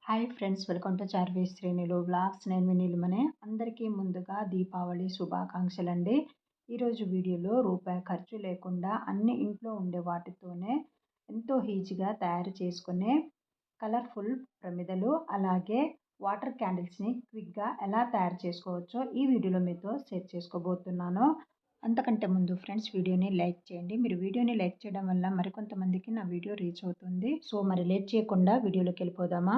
Hi friends, welcome to charvisrineeluvlogs. నేను మీ నీలిమనే. అందరికీ ముందుగా దీపావళి శుభాకాంక్షలండి. ఈరోజు వీడియోలో రూపాయి ఖర్చు లేకుండా అన్ని ఇంట్లో ఉండే వాటితోనే ఎంతో ఈజీగా తయారు చేసుకునే కలర్ఫుల్ ప్రమిదలు, అలాగే వాటర్ క్యాండిల్స్ని క్విక్గా ఎలా తయారు చేసుకోవచ్చో ఈ వీడియోలో మీతో షేర్ చేసుకోబోతున్నాను. అంతకంటే ముందు ఫ్రెండ్స్, వీడియోని లైక్ చేయండి. మీరు వీడియోని లైక్ చేయడం వల్ల మరికొంతమందికి నా వీడియో రీచ్ అవుతుంది. సో మరి లేట్ చేయకుండా వీడియోలోకి వెళ్ళిపోదామా.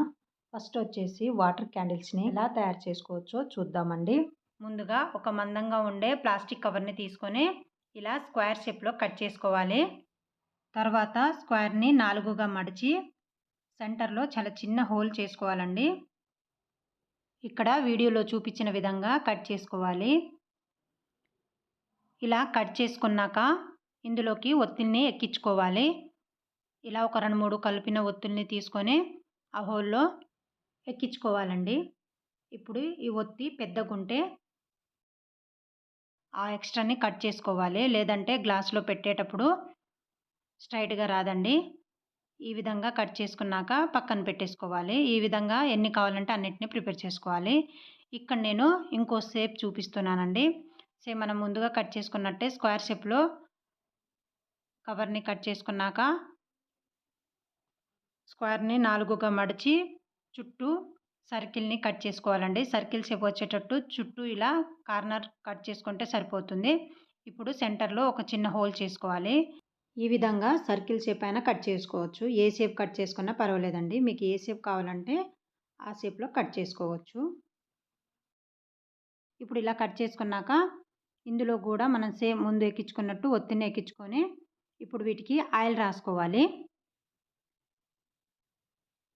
ఫస్ట్ వచ్చేసి వాటర్ క్యాండిల్స్ని ఎలా తయారు చేసుకోవచ్చో చూద్దామండి. ముందుగా ఒక మందంగా ఉండే ప్లాస్టిక్ కవర్ని తీసుకొని ఇలా స్క్వేర్ షేప్లో కట్ చేసుకోవాలి. తర్వాత స్క్వేర్ని 4గా మడిచి సెంటర్లో చాలా చిన్న హోల్ చేసుకోవాలండి. ఇక్కడ వీడియోలో చూపించిన విధంగా కట్ చేసుకోవాలి. ఇలా కట్ చేసుకున్నాక ఇందులోకి ఒత్తిడిని ఎక్కించుకోవాలి. ఇలా ఒక 2-3 కలిపిన ఒత్తుల్ని తీసుకొని ఆ హోల్లో ఎక్కించుకోవాలండి. ఇప్పుడు ఈ ఒత్తి పెద్దగుంటే ఆ ఎక్స్ట్రాని కట్ చేసుకోవాలి, లేదంటే గ్లాస్లో పెట్టేటప్పుడు స్ట్రైట్గా రాదండి. ఈ విధంగా కట్ చేసుకున్నాక పక్కన పెట్టేసుకోవాలి. ఈ విధంగా ఎన్ని కావాలంటే అన్నిటిని ప్రిపేర్ చేసుకోవాలి. ఇక్కడ నేను ఇంకో షేప్ చూపిస్తున్నానండి. సేమ్ మనం ముందుగా కట్ చేసుకున్నట్టే స్క్వేర్ షేప్లో కవర్ని కట్ చేసుకున్నాక స్క్వేర్ని 4గా మడిచి చుట్టూ సర్కిల్ని కట్ చేసుకోవాలండి. సర్కిల్ షేప్ వచ్చేటట్టు చుట్టూ ఇలా కార్నర్ కట్ చేసుకుంటే సరిపోతుంది. ఇప్పుడు సెంటర్లో ఒక చిన్న హోల్ చేసుకోవాలి. ఈ విధంగా సర్కిల్ షేప్ అయినా కట్ చేసుకోవచ్చు, ఏ షేప్ కట్ చేసుకున్నా పర్వాలేదండి. మీకు ఏ షేప్ కావాలంటే ఆ షేప్లో కట్ చేసుకోవచ్చు. ఇప్పుడు ఇలా కట్ చేసుకున్నాక ఇందులో కూడా మనం సేమ్ ముందు ఎక్కించుకున్నట్టు ఒత్తిడిని ఎక్కించుకొని ఇప్పుడు వీటికి ఆయిల్ రాసుకోవాలి.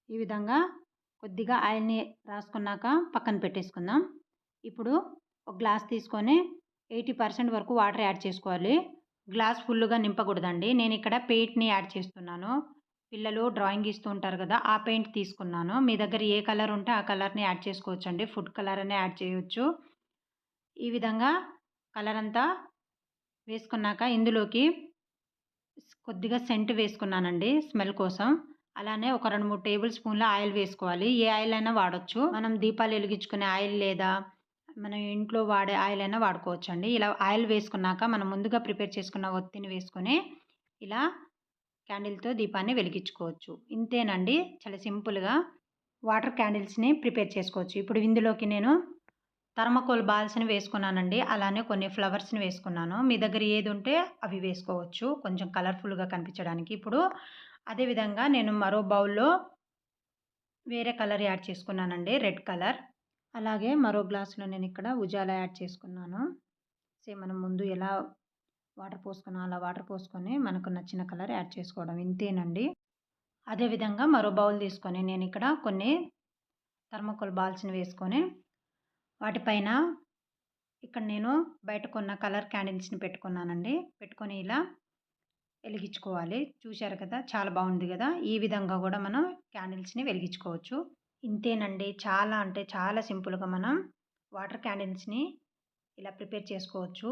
ఈ విధంగా కొద్దిగా ఆయిల్ని రాసుకున్నాక పక్కన పెట్టేసుకుందాం. ఇప్పుడు ఒక గ్లాస్ తీసుకొని 80% వరకు వాటర్ యాడ్ చేసుకోవాలి. గ్లాస్ ఫుల్గా నింపకూడదండి. నేను ఇక్కడ పెయింట్ని యాడ్ చేస్తున్నాను. పిల్లలు డ్రాయింగ్ ఇస్తూ ఉంటారు కదా, ఆ పెయింట్ తీసుకున్నాను. మీ దగ్గర ఏ కలర్ ఉంటే ఆ కలర్ని యాడ్ చేసుకోవచ్చు అండి. ఫుడ్ కలర్ అనే యాడ్ చేయవచ్చు. ఈ విధంగా కలర్ అంతా వేసుకున్నాక ఇందులోకి కొద్దిగా సెంట్ వేసుకున్నానండి స్మెల్ కోసం. అలానే ఒక 2-3 టేబుల్ స్పూన్ల ఆయిల్ వేసుకోవాలి. ఏ ఆయిల్ అయినా వాడచ్చు. మనం దీపాలు వెలిగించుకునే ఆయిల్ లేదా మనం ఇంట్లో వాడే ఆయిల్ అయినా వాడుకోవచ్చు అండి. ఇలా ఆయిల్ వేసుకున్నాక మనం ముందుగా ప్రిపేర్ చేసుకున్న ఒత్తిని వేసుకొని ఇలా క్యాండిల్తో దీపాన్ని వెలిగించుకోవచ్చు. ఇంతేనండి, చాలా సింపుల్గా వాటర్ క్యాండిల్స్ని ప్రిపేర్ చేసుకోవచ్చు. ఇప్పుడు ఇందులోకి నేను థర్మాకోల్ బాల్స్ని వేసుకున్నానండి. అలానే కొన్ని ఫ్లవర్స్ని వేసుకున్నాను. మీ దగ్గర ఏది ఉంటే అవి వేసుకోవచ్చు, కొంచెం కలర్ఫుల్గా కనిపించడానికి. ఇప్పుడు అదేవిధంగా నేను మరో బౌల్లో వేరే కలర్ యాడ్ చేసుకున్నానండి, రెడ్ కలర్. అలాగే మరో గ్లాసులో నేను ఇక్కడ ఉజాలా యాడ్ చేసుకున్నాను. సేమ్ మనం ముందు ఎలా వాటర్ పోసుకున్నాం అలా వాటర్ పోసుకొని మనకు నచ్చిన కలర్ యాడ్ చేసుకోవడం, ఇంతేనండి. అదేవిధంగా మరో బౌల్ తీసుకొని నేను ఇక్కడ కొన్ని థర్మాకోల్ బాల్స్ని వేసుకొని వాటిపైన ఇక్కడ నేను బయట కొన్న కలర్ క్యాండిల్స్ని పెట్టుకున్నానండి. పెట్టుకొని ఇలా వెలిగించుకోవాలి. చూశారు కదా, చాలా బాగుంది కదా. ఈ విధంగా కూడా మనం క్యాండిల్స్ని వెలిగించుకోవచ్చు. ఇంతేనండి, చాలా అంటే చాలా సింపుల్గా మనం వాటర్ క్యాండిల్స్ని ఇలా ప్రిపేర్ చేసుకోవచ్చు.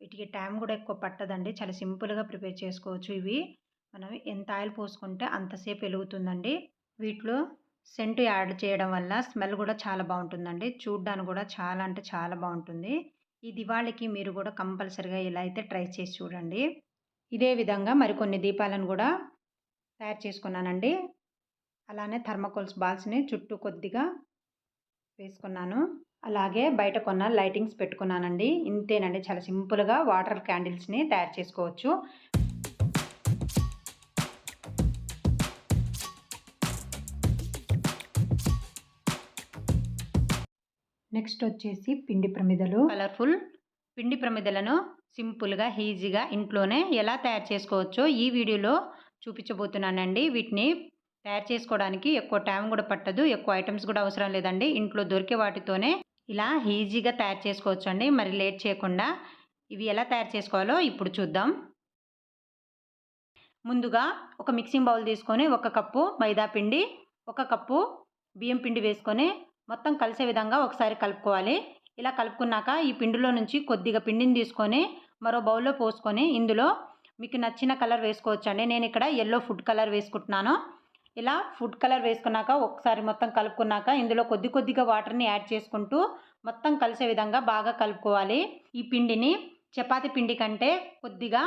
వీటికి టైం కూడా ఎక్కువ పట్టదండి, చాలా సింపుల్గా ప్రిపేర్ చేసుకోవచ్చు. ఇవి మనం ఎంత ఆయిల్ పోసుకుంటే అంతసేపు వెలుగుతుందండి. వీటిలో సెంట్ యాడ్ చేయడం వల్ల స్మెల్ కూడా చాలా బాగుంటుందండి. చూడ్డానికి కూడా చాలా అంటే చాలా బాగుంటుంది. ఈ దివాళీకి మీరు కూడా కంపల్సరిగా ఇలా అయితే ట్రై చేసి చూడండి. ఇదే విధంగా మరికొన్ని దీపాలను కూడా తయారు చేసుకున్నానండి. అలానే థర్మాకోల్స్ బాల్స్ని చుట్టూ కొద్దిగా వేసుకున్నాను. అలాగే బయట కొన్న లైటింగ్స్ పెట్టుకున్నానండి. ఇంతేనండి, చాలా సింపుల్గా వాటర్ క్యాండిల్స్ని తయారు చేసుకోవచ్చు. నెక్స్ట్ వచ్చేసి పిండి ప్రమిదలు. కలర్ఫుల్ పిండి ప్రమిదలను సింపుల్గా ఈజీగా ఇంట్లోనే ఎలా తయారు చేసుకోవచ్చో ఈ వీడియోలో చూపించబోతున్నానండి. వీటిని తయారు చేసుకోవడానికి ఎక్కువ టైం కూడా పట్టదు, ఎక్కువ ఐటమ్స్ కూడా అవసరం లేదండి. ఇంట్లో దొరికే వాటితోనే ఇలా ఈజీగా తయారు చేసుకోవచ్చు అండి. మరి లేట్ చేయకుండా ఇవి ఎలా తయారు చేసుకోవాలో ఇప్పుడు చూద్దాం. ముందుగా ఒక మిక్సింగ్ బౌల్ తీసుకొని 1 కప్పు మైదా పిండి, 1 కప్పు బియ్యం పిండి వేసుకొని మొత్తం కలిసే విధంగా ఒకసారి కలుపుకోవాలి. ఇలా కలుపుకున్నాక ఈ పిండిలో నుంచి కొద్దిగా పిండిని తీసుకొని మరో బౌల్లో పోసుకొని ఇందులో మీకు నచ్చిన కలర్ వేసుకోవచ్చండి. నేను ఇక్కడ ఎల్లో ఫుడ్ కలర్ వేసుకుంటున్నాను. ఇలా ఫుడ్ కలర్ వేసుకున్నాక ఒకసారి మొత్తం కలుపుకున్నాక ఇందులో కొద్దిగా వాటర్ని యాడ్ చేసుకుంటూ మొత్తం కలిసే విధంగా బాగా కలుపుకోవాలి. ఈ పిండిని చపాతీ పిండి కంటే కొద్దిగా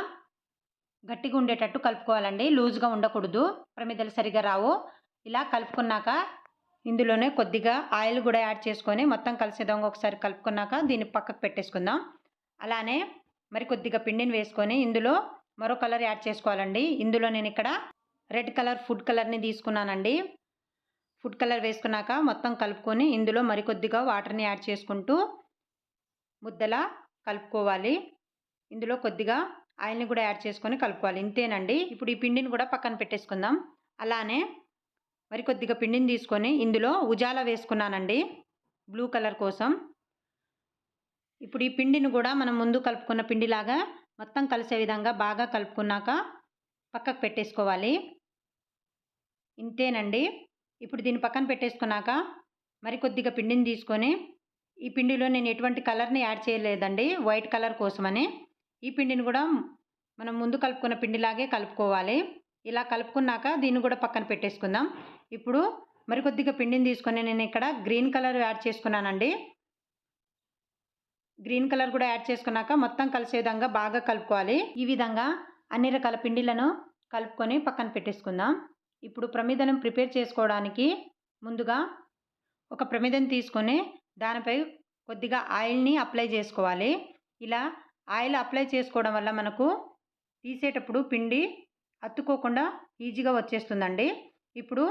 గట్టిగా ఉండేటట్టు కలుపుకోవాలండి, లూజ్గా ఉండకూడదు, ప్రమిదలు సరిగా రావు. ఇలా కలుపుకున్నాక ఇందులోనే కొద్దిగా ఆయిల్ కూడా యాడ్ చేసుకొని మొత్తం కలిసే విధంగా ఒకసారి కలుపుకున్నాక దీన్ని పక్కకు పెట్టేసుకుందాం. అలానే మరి కొద్దిగా పిండిని వేసుకొని ఇందులో మరో కలర్ యాడ్ చేసుకోవాలండి. ఇందులో నేను ఇక్కడ రెడ్ కలర్ ఫుడ్ కలర్ని తీసుకున్నానండి. ఫుడ్ కలర్ వేసుకున్నాక మొత్తం కలుపుకొని ఇందులో మరికొద్దిగా వాటర్ని యాడ్ చేసుకుంటూ ముద్దలా కలుపుకోవాలి. ఇందులో కొద్దిగా ఆయిల్ని కూడా యాడ్ చేసుకొని కలుపుకోవాలి. ఇంతేనండి. ఇప్పుడు ఈ పిండిని కూడా పక్కన పెట్టేసుకుందాం. అలానే మరికొద్దిగా పిండిని తీసుకొని ఇందులో ఉజాల వేసుకున్నానండి, బ్లూ కలర్ కోసం. ఇప్పుడు ఈ పిండిని కూడా మనం ముందు కలుపుకున్న పిండిలాగా మొత్తం కలిసే విధంగా బాగా కలుపుకున్నాక పక్కకు పెట్టేసుకోవాలి. ఇంతేనండి. ఇప్పుడు దీన్ని పక్కన పెట్టేసుకున్నాక మరికొద్దిగా పిండిని తీసుకొని ఈ పిండిలో నేను ఎటువంటి కలర్ని యాడ్ చేయలేదండి, వైట్ కలర్ కోసమని. ఈ పిండిని కూడా మనం ముందు కలుపుకున్న పిండిలాగే కలుపుకోవాలి. ఇలా కలుపుకున్నాక దీన్ని కూడా పక్కన పెట్టేసుకుందాం. ఇప్పుడు మరికొద్దిగా పిండిని తీసుకొని నేను ఇక్కడ గ్రీన్ కలర్ యాడ్ చేసుకున్నానండి. గ్రీన్ కలర్ కూడా యాడ్ చేసుకున్నాక మొత్తం కలిసే విధంగా బాగా కలుపుకోవాలి. ఈ విధంగా అన్ని రకాల పిండిలను కలుపుకొని పక్కన పెట్టేసుకుందాం. ఇప్పుడు ప్రమిదను ప్రిపేర్ చేసుకోవడానికి ముందుగా ఒక ప్రమిదను తీసుకొని దానిపై కొద్దిగా ఆయిల్ని అప్లై చేసుకోవాలి. ఇలా ఆయిల్ అప్లై చేసుకోవడం వల్ల మనకు తీసేటప్పుడు పిండి అతుక్కోకుండా ఈజీగా వచ్చేస్తుందండి. ఇప్పుడు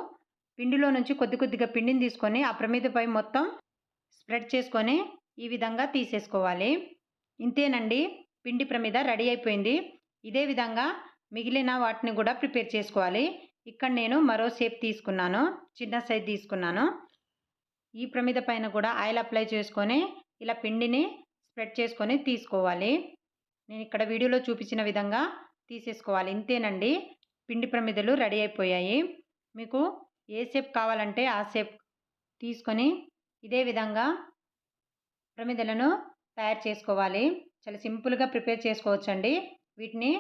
పిండిలో నుంచి కొద్దిగా పిండిని తీసుకొని ఆ ప్రమిదపై మొత్తం స్ప్రెడ్ చేసుకొని ఈ విధంగా తీసేసుకోవాలి. ఇంతేనండి, పిండి ప్రమిద రెడీ అయిపోయింది. ఇదే విధంగా మిగిలిన వాటిని కూడా ప్రిపేర్ చేసుకోవాలి. ఇక్కడ నేను మరో షేప్ తీసుకున్నాను, చిన్న సైజ్ తీసుకున్నాను. ఈ ప్రమిద పైన కూడా ఆయిల్ అప్లై చేసుకొని ఇలా పిండిని స్ప్రెడ్ చేసుకొని తీసుకోవాలి. నేను ఇక్కడ వీడియోలో చూపించిన విధంగా తీసేసుకోవాలి. ఇంతేనండి, పిండి ప్రమిదలు రెడీ అయిపోయాయి. మీకు ఏ షేప్ కావాలంటే ఆ షేప్ తీసుకొని ఇదే విధంగా ప్రమిదలను తయారు చేసుకోవాలి. చాలా సింపుల్గా ప్రిపేర్ చేసుకోవచ్చండి. వీటిని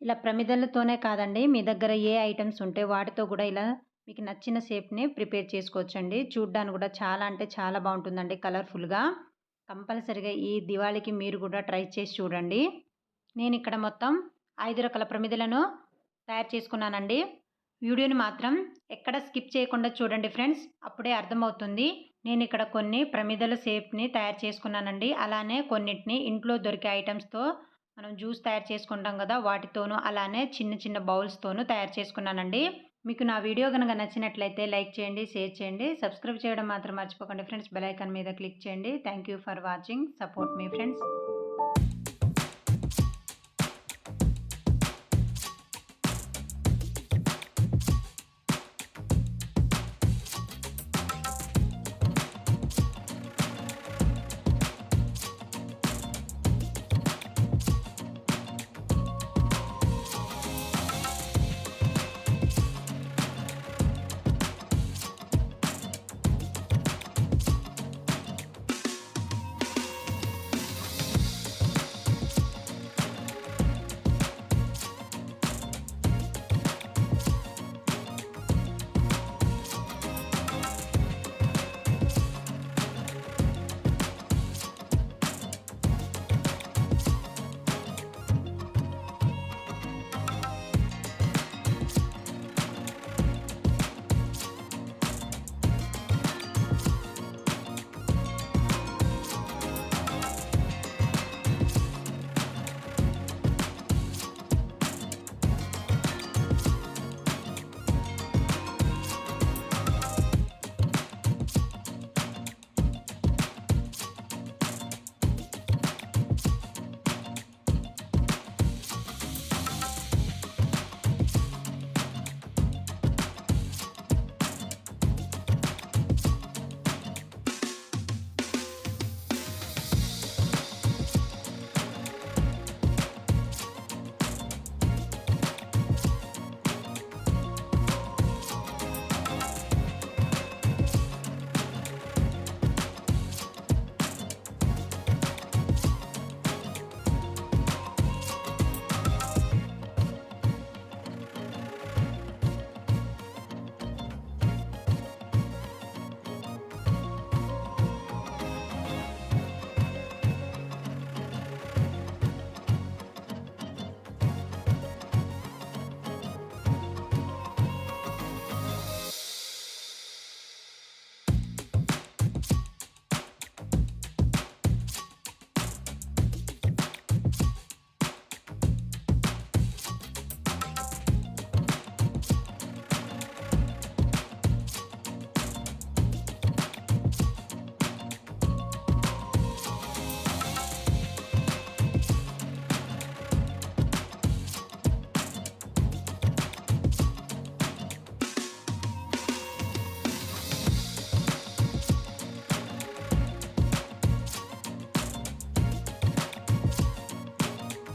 ఇలా ప్రమిదలతోనే కాదండి, మీ దగ్గర ఏ ఐటమ్స్ ఉంటే వాటితో కూడా ఇలా మీకు నచ్చిన షేప్ని ప్రిపేర్ చేసుకోవచ్చండి. చూడ్డానికి కూడా చాలా అంటే చాలా బాగుంటుందండి, కలర్ఫుల్గా. కంపల్సరిగా ఈ దివాళీకి మీరు కూడా ట్రై చేసి చూడండి. నేను ఇక్కడ మొత్తం 5 రకాల ప్రమిదలను తయారు చేసుకున్నానండి. వీడియోని మాత్రం ఎక్కడ స్కిప్ చేయకుండా చూడండి ఫ్రెండ్స్, అప్పుడే అర్థమవుతుంది. నేను ఇక్కడ కొన్ని ప్రమిదల షేప్ని తయారు చేసుకున్నానండి. అలానే కొన్నిటిని ఇంట్లో దొరికే ఐటమ్స్తో మనం జ్యూస్ తయారు చేసుకుంటాం కదా, వాటితోనూ అలానే చిన్న బౌల్స్తోనూ తయారు చేసుకున్నానండి. మీకు నా వీడియో కనుక నచ్చినట్లయితే లైక్ చేయండి, షేర్ చేయండి, సబ్స్క్రైబ్ చేయడం మాత్రం మర్చిపోకండి ఫ్రెండ్స్. బెల్ ఐకాన్ మీద క్లిక్ చేయండి. Thank you for watching. Support me friends.